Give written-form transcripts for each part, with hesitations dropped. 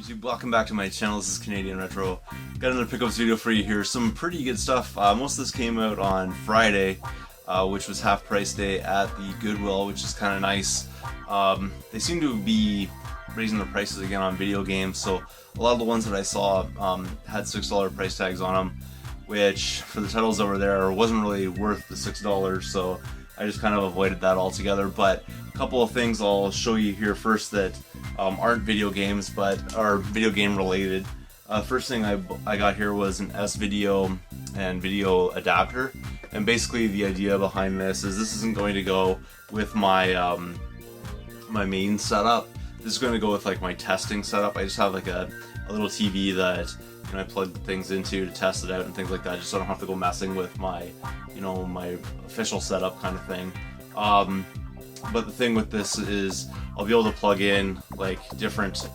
YouTube, welcome back to my channel. This is Canadian Retro. Got another pickups video for you here. Some pretty good stuff. Most of this came out on Friday, which was half price day at the Goodwill, which is kind of nice. They seem to be raising their prices again on video games, so a lot of the ones that I saw had $6 price tags on them, which for the titles over there wasn't really worth the $6, so I just kind of avoided that altogether. But a couple of things I'll show you here first that aren't video games but are video game related. First thing I got here was an S-Video and video adapter, and basically the idea behind this is this isn't going to go with my my main setup. This is going to go with like my testing setup. I just have like a little TV that I plug things into to test it out and things like that, just so I don't have to go messing with my my official setup kind of thing. But the thing with this is I'll be able to plug in like different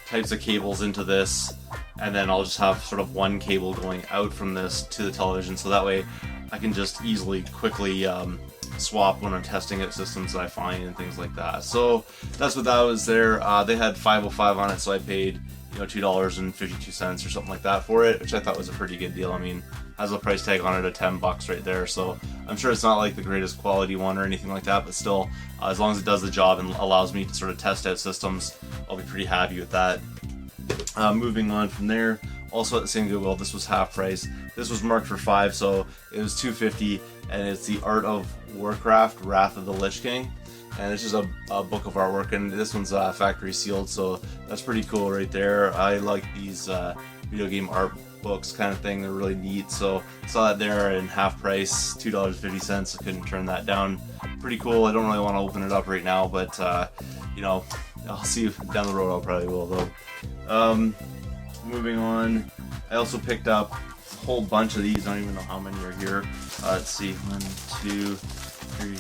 types of cables into this, and then I'll just have sort of one cable going out from this to the television, so that way I can just easily, quickly swap when I'm testing out systems that I find and things like that. So that's what that was there. They had 505 on it, so I paid $2.52 or something like that for it, which I thought was a pretty good deal. I mean, has a price tag on it of $10 right there, so I'm sure it's not like the greatest quality one or anything like that, but still, as long as it does the job and allows me to sort of test out systems, I'll be pretty happy with that. Moving on from there, also at the same Goodwill, this was half price. This was marked for $5, so it was $2.50, and it's the Art of Warcraft: Wrath of the Lich King. And it's just a book of artwork, and this one's factory sealed, so that's pretty cool right there. I like these video game art books kind of thing. They're really neat, so I saw that there in half price, $2.50. I couldn't turn that down. Pretty cool. I don't really want to open it up right now, but I'll see you down the road. I probably will though. Moving on, I also picked up a whole bunch of these. I don't even know how many are here. Let's see, 1, 2, 3,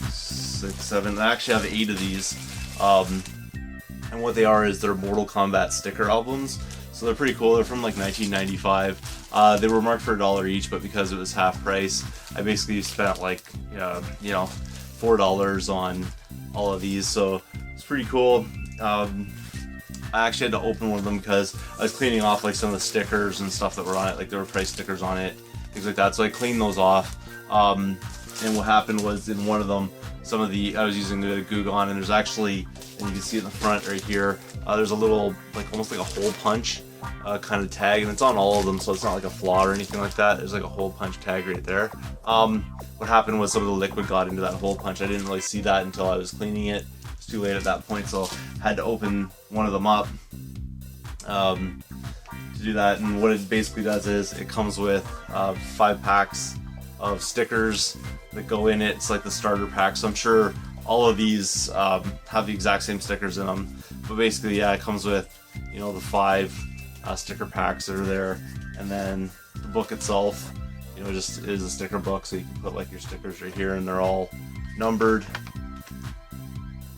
6, 7. I actually have 8 of these, and what they are is they're Mortal Kombat sticker albums, so they're pretty cool. They're from like 1995. They were marked for $1 each, but because it was half price, I basically spent like $4 on all of these, so it's pretty cool. I actually had to open one of them because I was cleaning off like some of the stickers and stuff that were on it, like there were price stickers on it, things like that, so I cleaned those off. And what happened was in one of them, I was using the Goo Gone, and there's actually, and you can see it in the front right here, there's a little, like almost like a hole punch kind of tag, and it's on all of them, so it's not like a flaw or anything like that. There's like a hole punch tag right there. What happened was some of the liquid got into that hole punch. I didn't really see that until I was cleaning it. It's too late at that point, so I had to open one of them up to do that. And what it basically does is it comes with 5 packs of stickers that go in it. It's like the starter pack, so I'm sure all of these have the exact same stickers in them, but basically, yeah, it comes with the 5 sticker packs that are there, and then the book itself just is a sticker book, so you can put like your stickers right here, and they're all numbered.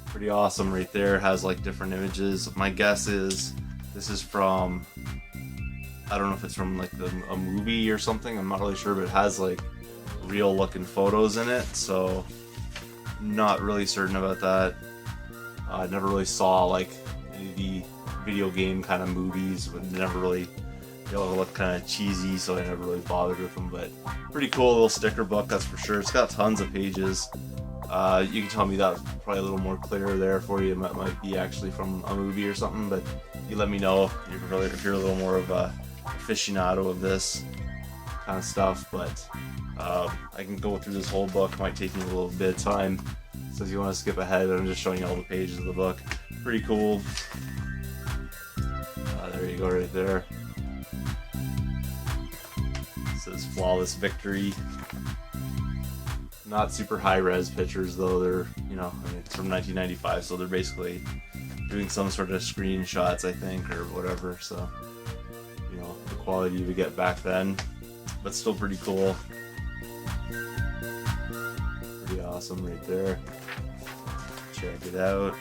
Pretty awesome right there. It has like different images. My guess is this is from, I don't know if it's from like a movie or something, I'm not really sure, but it has like real looking photos in it, so not really certain about that. I never really saw like any of the video game kind of movies, but never really, they all look kind of cheesy, so I never really bothered with them. But pretty cool little sticker book, that's for sure. It's got tons of pages. You can tell me that probably a little more clear there for you. It might be actually from a movie or something, but you let me know if you're a little more of a aficionado of this kind of stuff. But I can go through this whole book. Might take me a little bit of time, so if you want to skip ahead, I'm just showing you all the pages of the book. Pretty cool. There you go right there. It says Flawless Victory. Not super high-res pictures though. They're, I mean, it's from 1995, so they're basically doing some sort of screenshots, I think, or whatever, so the quality you would get back then, but still pretty cool. Pretty awesome right there. Check it out.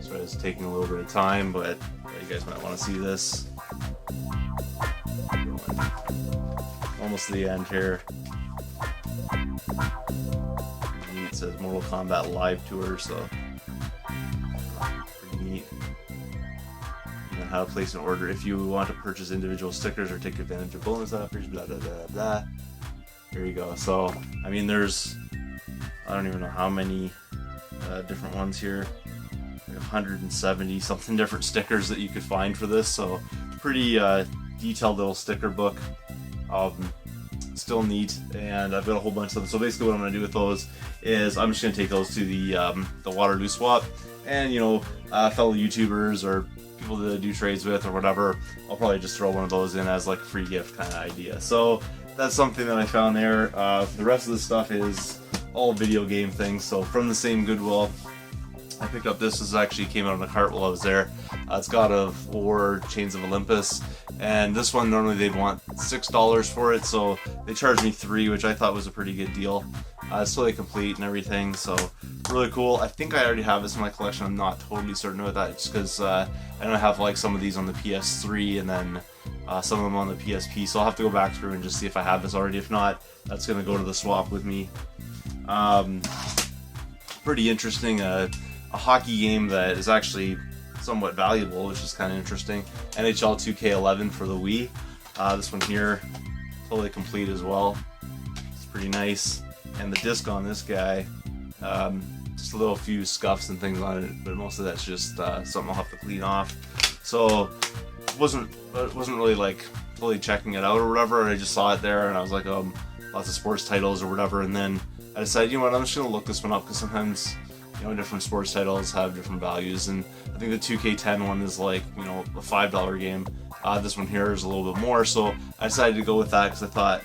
So it's taking a little bit of time, but you guys might want to see this. Almost to the end here. It says Mortal Kombat Live Tour, so pretty neat. how to place an order. If you want to purchase individual stickers or take advantage of bonus offers, blah blah blah blah. Here you go. So I mean, there's, I don't even know how many different ones here. 170 something different stickers that you could find for this. So pretty detailed little sticker book. Still neat, and I've got a whole bunch of them. So basically what I'm going to do with those is I'm just going to take those to the Waterloo swap, and you know, fellow YouTubers or people that I do trades with or whatever, I'll probably just throw one of those in as like a free gift kind of idea. So that's something that I found there. The rest of the stuff is all video game things. So from the same Goodwill, I picked up this. This actually came out on the cart while I was there. It's God of War Chains of Olympus, and this one normally they'd want $6 for it, so they charged me $3, which I thought was a pretty good deal. It's totally complete and everything, so really cool. I think I already have this in my collection. I'm not totally certain about that, just because I know I have like some of these on the PS3 and then some of them on the PSP, so I'll have to go back through and just see if I have this already. If not, that's going to go to the swap with me. Pretty interesting. A hockey game that is actually somewhat valuable, which is kind of interesting. NHL 2K11 for the Wii. This one here, totally complete as well. It's pretty nice. And the disc on this guy, just a little few scuffs and things on it, but most of that's just something I'll have to clean off. So wasn't really like fully checking it out or whatever. I just saw it there and I was like, lots of sports titles or whatever. And then I decided, you know what, I'm just gonna look this one up, because sometimes, you know, different sports titles have different values, and I think the 2K10 one is like, you know, a $5 game. This one here is a little bit more, so I decided to go with that because I thought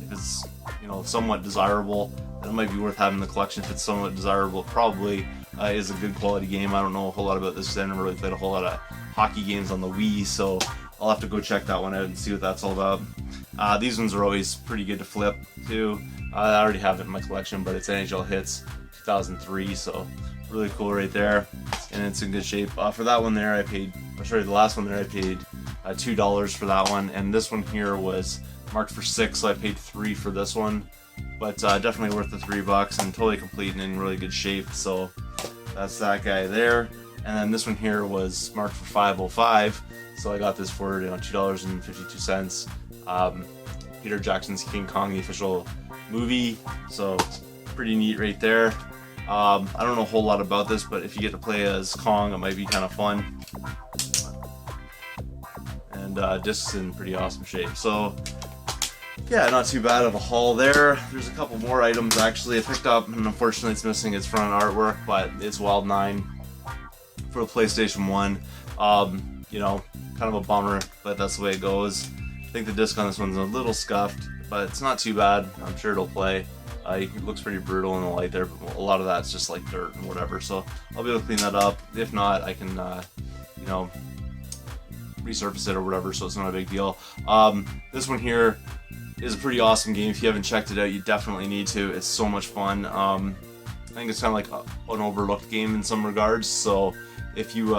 if it's, you know, somewhat desirable, then it might be worth having in the collection. If it's somewhat desirable, it probably is a good quality game. I don't know a whole lot about this because I never really played a whole lot of hockey games on the Wii, so I'll have to go check that one out and see what that's all about. These ones are always pretty good to flip too. I already have it in my collection, but it's NHL Hits 2003, so really cool right there, and it's in good shape. For that one there, I paid, the last one there I paid $2 for that one, and this one here was marked for $6, so I paid $3 for this one, but definitely worth the $3 and totally complete and in really good shape. So that's that guy there, and then this one here was marked for $5.05, so I got this for, you know, $2.52. Peter Jackson's King Kong, the official movie, so pretty neat right there. I don't know a whole lot about this, but if you get to play as Kong, it might be kind of fun. And discs in pretty awesome shape. So yeah, not too bad of a haul there. There's a couple more items actually I picked up, and unfortunately it's missing its front artwork, but it's Wild 9 for the PlayStation 1. You know, kind of a bummer, but that's the way it goes. I think the disc on this one's a little scuffed, but it's not too bad. I'm sure it'll play. It looks pretty brutal in the light there, but a lot of that's just like dirt and whatever, so I'll be able to clean that up. If not, I can, you know, resurface it or whatever, so it's not a big deal. This one here is a pretty awesome game. If you haven't checked it out, you definitely need to. It's so much fun. I think it's kind of like an overlooked game in some regards, so if you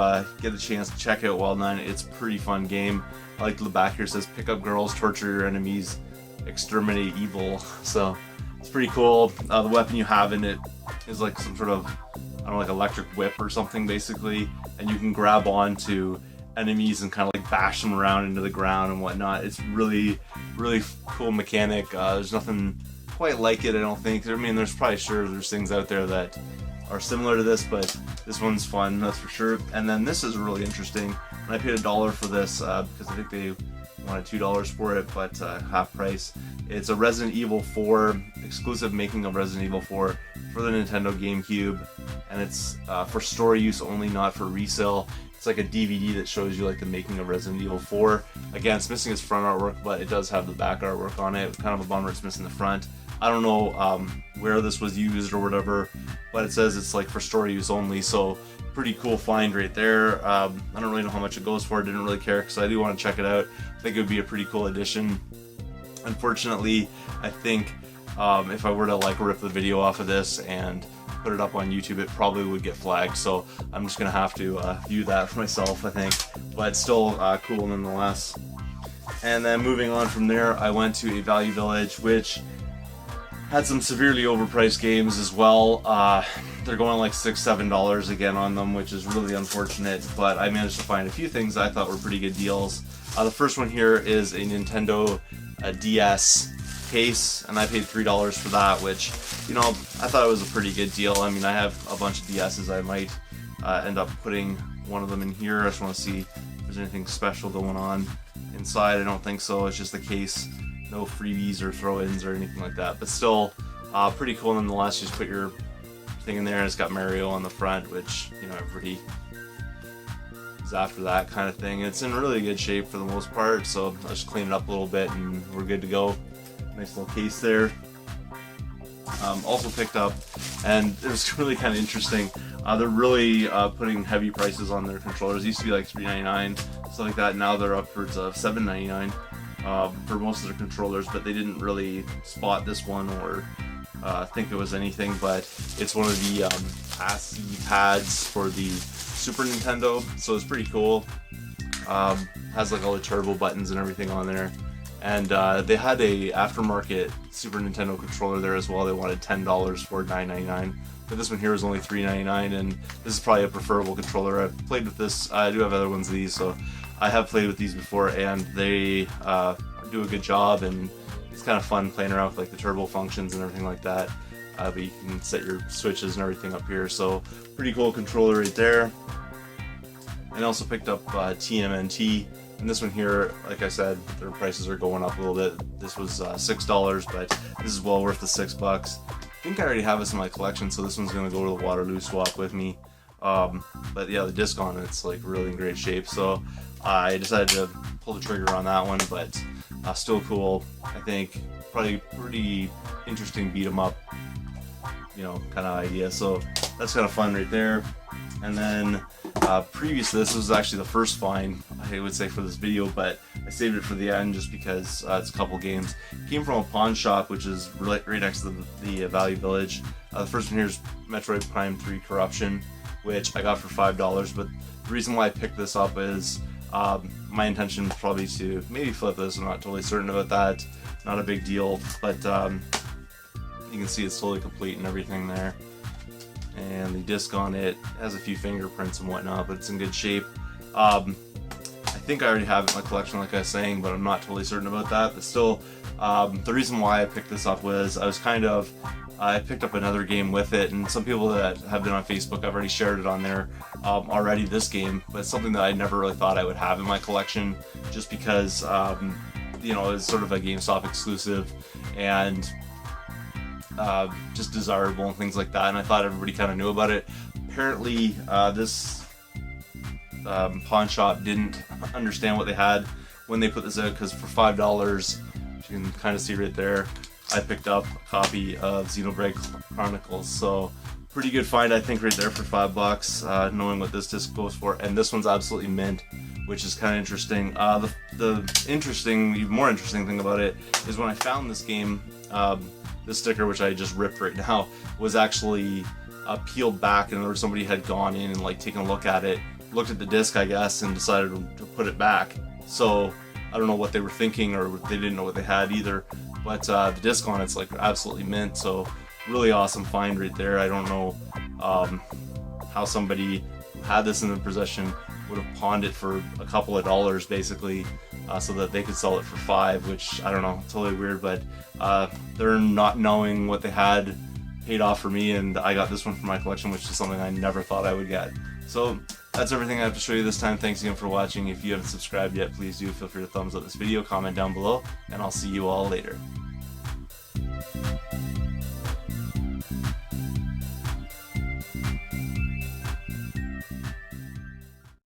get a chance to check out Wild 9, it's a pretty fun game. I like the back here, it says pick up girls, torture your enemies, exterminate evil, so it's pretty cool. The weapon you have in it is like some sort of, I don't know, like electric whip or something basically, and you can grab onto enemies and kind of like bash them around into the ground and whatnot. It's really, really cool mechanic. There's nothing quite like it, I don't think. I mean, there's things out there that are similar to this, but this one's fun, that's for sure. And then this is really interesting, and I paid $1 for this because I think they wanted $2 for it, but half price. It's a Resident Evil 4 exclusive making of Resident Evil 4 for the Nintendo GameCube, and it's for story use only, not for resale. It's like a DVD that shows you like the making of Resident Evil 4. Again, it's missing its front artwork, but it does have the back artwork on it. Kind of a bummer it's missing the front. I don't know where this was used or whatever, but it says it's like for story use only, so pretty cool find right there. I don't really know how much it goes for, didn't really care, because I do want to check it out. I think it would be a pretty cool addition. Unfortunately, I think if I were to like rip the video off of this and put it up on YouTube, it probably would get flagged, so I'm just gonna have to view that for myself, I think, but still cool nonetheless. And then moving on from there, I went to a Value Village, which Had some severely overpriced games as well. They're going like $6-7 again on them, which is really unfortunate, but I managed to find a few things I thought were pretty good deals. The first one here is a Nintendo DS case, and I paid $3 for that, which, you know, I thought it was a pretty good deal. I mean, I have a bunch of DSs. I might end up putting one of them in here. I just want to see if there's anything special going on inside. I don't think so. It's just a case. No freebies or throw-ins or anything like that, but still pretty cool nonetheless. You just put your thing in there, and it's got Mario on the front, which, you know, everybody is after that kind of thing. It's in really good shape for the most part, so I'll just clean it up a little bit and we're good to go. Nice little case there. Also picked up, and it was really kind of interesting, they're really putting heavy prices on their controllers. It used to be like $3.99, stuff like that. Now they're upwards of $7.99 for most of their controllers, but they didn't really spot this one or think it was anything, but it's one of the ASCII pads for the Super Nintendo, so it's pretty cool. Has like all the turbo buttons and everything on there, and they had a aftermarket Super Nintendo controller there as well. They wanted $10 for $9.99, but this one here is only $3.99, and this is probably a preferable controller. I've played with this. I do have other ones of these, so I have played with these before, and they do a good job, and it's kind of fun playing around with like the turbo functions and everything like that. But you can set your switches and everything up here, so pretty cool controller right there. And also picked up TMNT, and this one here, like I said, their prices are going up a little bit. This was $6, but this is well worth the $6. I think I already have this in my collection, so this one's going to go to the Waterloo swap with me. But yeah, the disc on it's like really in great shape, so I decided to pull the trigger on that one, but still cool. I think probably pretty interesting beat 'em up, you know, kind of idea. So that's kind of fun right there. And then previous to this was actually the first find, I would say, for this video, but I saved it for the end just because it's a couple games. It came from a pawn shop, which is right next to the Value Village. The first one here is Metroid Prime 3 Corruption, which I got for $5, but the reason why I picked this up is my intention was probably to maybe flip this. I'm not totally certain about that. Not a big deal, but you can see it's totally complete and everything there. And the disc on it has a few fingerprints and whatnot, but it's in good shape. I think I already have it in my collection, like I was saying, but I'm not totally certain about that. But still, the reason why I picked this up was I picked up another game with it, and some people that have been on Facebook, I've already shared it on there already, this game, but it's something that I never really thought I would have in my collection, just because, you know, it's sort of a GameStop exclusive, and just desirable and things like that, and I thought everybody kind of knew about it. Apparently, this pawn shop didn't understand what they had when they put this out, because for $5, you can kind of see right there, I picked up a copy of Xenoblade Chronicles, so pretty good find, I think, right there for $5, knowing what this disc goes for. And this one's absolutely mint, which is kind of interesting. The even more interesting thing about it is when I found this game, this sticker, which I just ripped right now, was actually peeled back, and there was somebody had gone in and like taken a look at it, looked at the disc, I guess, and decided to put it back. So I don't know what they were thinking, or they didn't know what they had either. But the disc on it's like absolutely mint, so really awesome find right there. I don't know how somebody who had this in their possession would have pawned it for a couple of dollars basically, so that they could sell it for $5, which I don't know, totally weird, but they're not knowing what they had paid off for me, and I got this one for my collection, which is something I never thought I would get. So that's everything I have to show you this time. Thanks again for watching. If you haven't subscribed yet, please do feel free to thumbs up this video, comment down below, and I'll see you all later.